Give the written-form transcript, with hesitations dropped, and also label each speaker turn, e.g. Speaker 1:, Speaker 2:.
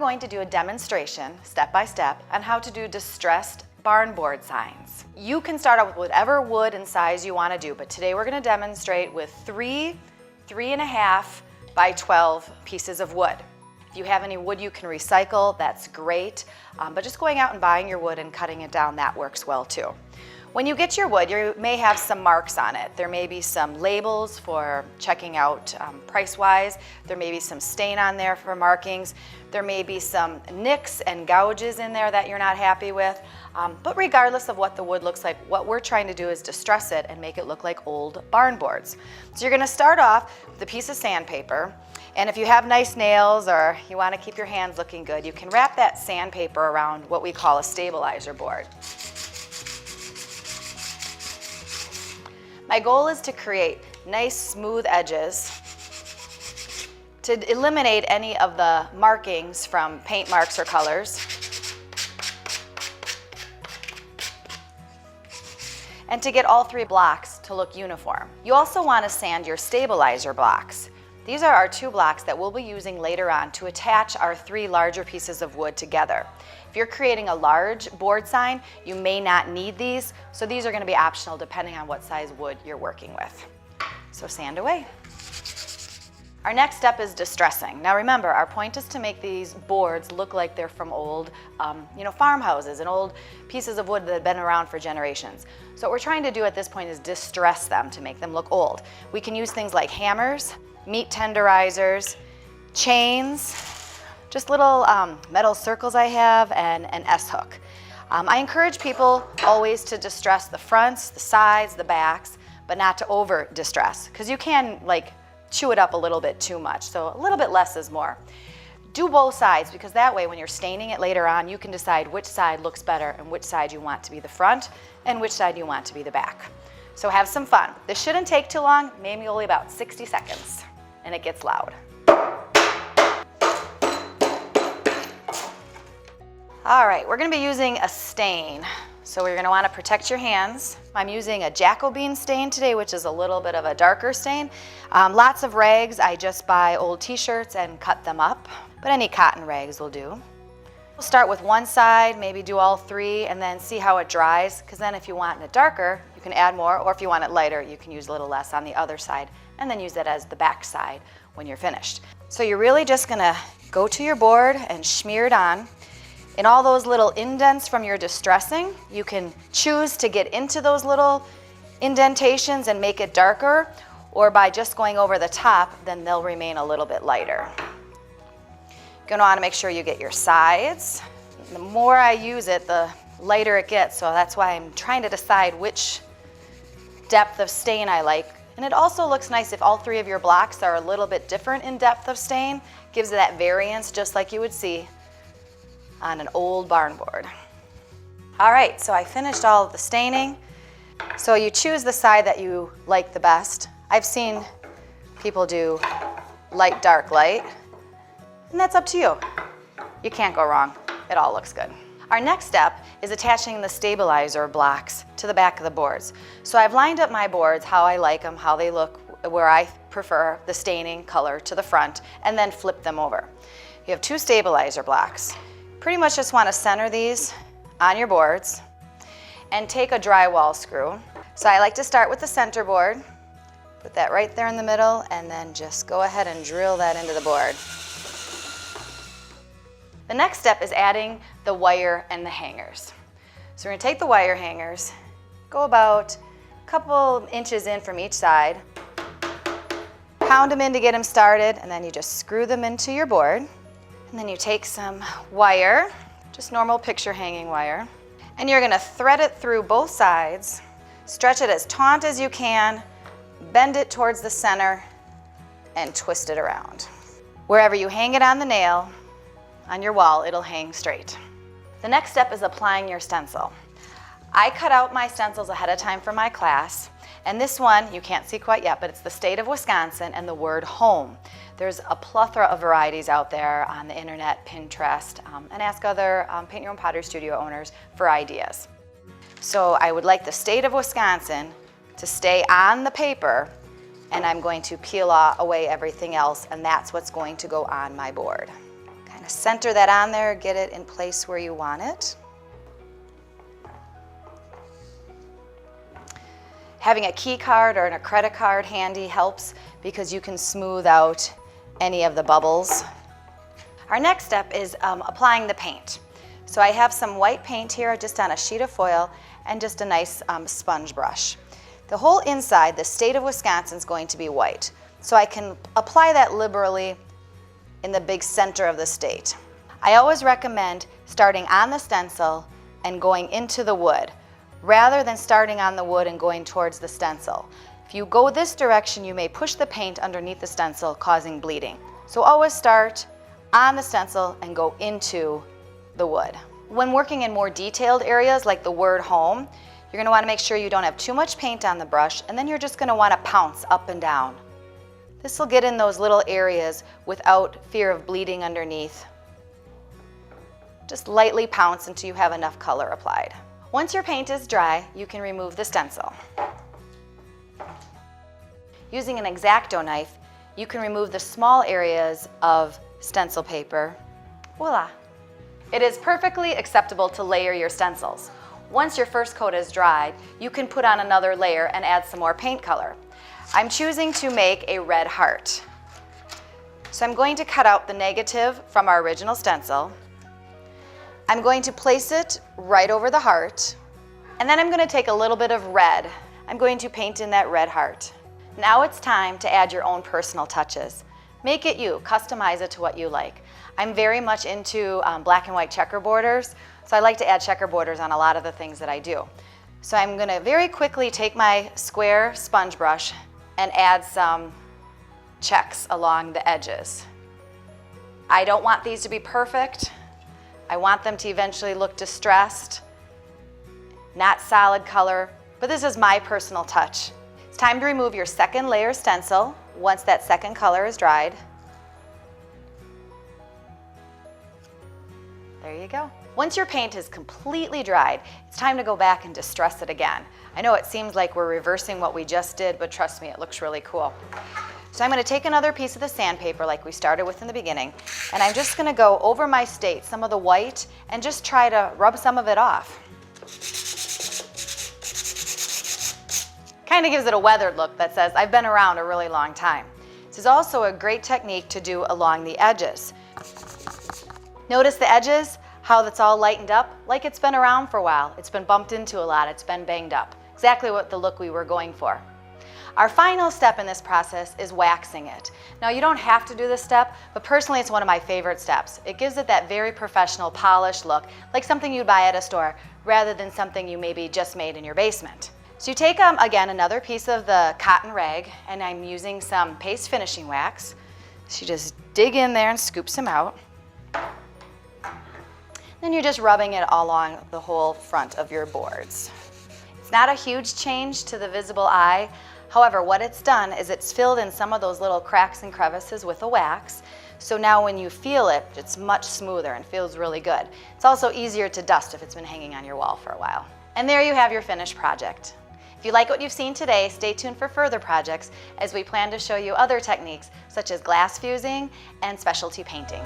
Speaker 1: going to do a demonstration, step by step, on how to do distressed barn board signs. You can start out with whatever wood and size you want to do, but today we're going to demonstrate with 3.5 by 12 pieces of wood. If you have any wood you can recycle, that's great, but just going out and buying your wood and cutting it down, that works well too. When you get your wood, you may have some marks on it. There may be some labels for checking out price-wise. There may be some stain on there for markings. There may be some nicks and gouges in there that you're not happy with. But regardless of what the wood looks like, what we're trying to do is distress it and make it look like old barn boards. So you're gonna start off with a piece of sandpaper. And if you have nice nails or you want to keep your hands looking good, you can wrap that sandpaper around what we call a stabilizer board. My goal is to create nice smooth edges to eliminate any of the markings from paint marks or colors, and to get all 3 blocks to look uniform. You also want to sand your stabilizer blocks. These are our 2 blocks that we'll be using later on to attach our 3 larger pieces of wood together. If you're creating a large board sign, you may not need these, so these are going to be optional depending on what size wood you're working with. So sand away. Our next step is distressing. Now remember, our point is to make these boards look like they're from old farmhouses and old pieces of wood that have been around for generations. So what we're trying to do at this point is distress them to make them look old. We can use things like hammers, meat tenderizers, chains, just little metal circles I have, and an S-hook. I encourage people always to distress the fronts, the sides, the backs, but not to over distress, because you can chew it up a little bit too much, so a little bit less is more. Do both sides, because that way when you're staining it later on, you can decide which side looks better and which side you want to be the front and which side you want to be the back. So have some fun. This shouldn't take too long, maybe only about 60 seconds, and it gets loud. All right, we're gonna be using a stain. So you're gonna wanna protect your hands. I'm using a Jacobean stain today, which is a little bit of a darker stain. Lots of rags, I just buy old t-shirts and cut them up, but any cotton rags will do. We'll start with one side, maybe do all 3, and then see how it dries, because then if you want it darker, you can add more, or if you want it lighter, you can use a little less on the other side, and then use it as the back side when you're finished. So you're really just gonna go to your board and smear it on. In all those little indents from your distressing, you can choose to get into those little indentations and make it darker, or by just going over the top, then they'll remain a little bit lighter. You're gonna wanna make sure you get your sides. The more I use it, the lighter it gets, so that's why I'm trying to decide which depth of stain I like. And it also looks nice if all 3 of your blocks are a little bit different in depth of stain. Gives it that variance just like you would see on an old barn board. All right, so I finished all of the staining. So you choose the side that you like the best. I've seen people do light, dark, light, and that's up to you. You can't go wrong. It all looks good. Our next step is attaching the stabilizer blocks to the back of the boards. So I've lined up my boards how I like them, how they look, where I prefer the staining color to the front, and then flip them over. You have 2 stabilizer blocks. Pretty much just want to center these on your boards and take a drywall screw. So I like to start with the center board, put that right there in the middle, and then just go ahead and drill that into the board. The next step is adding the wire and the hangers. So we're going to take the wire hangers, go about a couple inches in from each side, pound them in to get them started, and then you just screw them into your board. And then you take some wire, just normal picture hanging wire, and you're gonna thread it through both sides, stretch it as taut as you can, bend it towards the center, and twist it around. Wherever you hang it on the nail, on your wall, it'll hang straight. The next step is applying your stencil. I cut out my stencils ahead of time for my class, and this one, you can't see quite yet, but it's the state of Wisconsin and the word home. There's a plethora of varieties out there on the internet, Pinterest, and ask other Paint Your Own Pottery Studio owners for ideas. So I would like the state of Wisconsin to stay on the paper, and I'm going to peel away everything else, and that's what's going to go on my board. Okay. Kind of center that on there, get it in place where you want it. Having a key card or a credit card handy helps because you can smooth out any of the bubbles. Our next step is applying the paint. So I have some white paint here just on a sheet of foil and just a nice sponge brush. The whole inside, the state of Wisconsin, is going to be white. So I can apply that liberally in the big center of the state. I always recommend starting on the stencil and going into the wood, rather than starting on the wood and going towards the stencil. If you go this direction, you may push the paint underneath the stencil, causing bleeding. So always start on the stencil and go into the wood. When working in more detailed areas like the word home, you're going to want to make sure you don't have too much paint on the brush, and then you're just going to want to pounce up and down. This will get in those little areas without fear of bleeding underneath. Just lightly pounce until you have enough color applied. Once your paint is dry, you can remove the stencil. Using an X-Acto knife, you can remove the small areas of stencil paper. Voila! It is perfectly acceptable to layer your stencils. Once your first coat is dried, you can put on another layer and add some more paint color. I'm choosing to make a red heart. So I'm going to cut out the negative from our original stencil. I'm going to place it right over the heart, and then I'm going to take a little bit of red. I'm going to paint in that red heart. Now it's time to add your own personal touches. Make it you, customize it to what you like. I'm very much into black and white checker borders, so I like to add checker borders on a lot of the things that I do. So I'm going to very quickly take my square sponge brush and add some checks along the edges. I don't want these to be perfect. I want them to eventually look distressed, not solid color, but this is my personal touch. It's time to remove your second layer stencil once that second color is dried. There you go. Once your paint is completely dried, it's time to go back and distress it again. I know it seems like we're reversing what we just did, but trust me, it looks really cool. So I'm going to take another piece of the sandpaper like we started with in the beginning, and I'm just going to go over my state, some of the white, and just try to rub some of it off. Kind of gives it a weathered look that says, I've been around a really long time. This is also a great technique to do along the edges. Notice the edges, how that's all lightened up, like it's been around for a while. It's been bumped into a lot, it's been banged up. Exactly what the look we were going for. Our final step in this process is waxing it. Now you don't have to do this step, but personally it's one of my favorite steps. It gives it that very professional, polished look, like something you'd buy at a store, rather than something you maybe just made in your basement. So you take, again, another piece of the cotton rag, and I'm using some paste finishing wax. So you just dig in there and scoop some out. Then you're just rubbing it all along the whole front of your boards. It's not a huge change to the visible eye. However, what it's done is it's filled in some of those little cracks and crevices with the wax. So now when you feel it, it's much smoother and feels really good. It's also easier to dust if it's been hanging on your wall for a while. And there you have your finished project. If you like what you've seen today, stay tuned for further projects as we plan to show you other techniques such as glass fusing and specialty painting.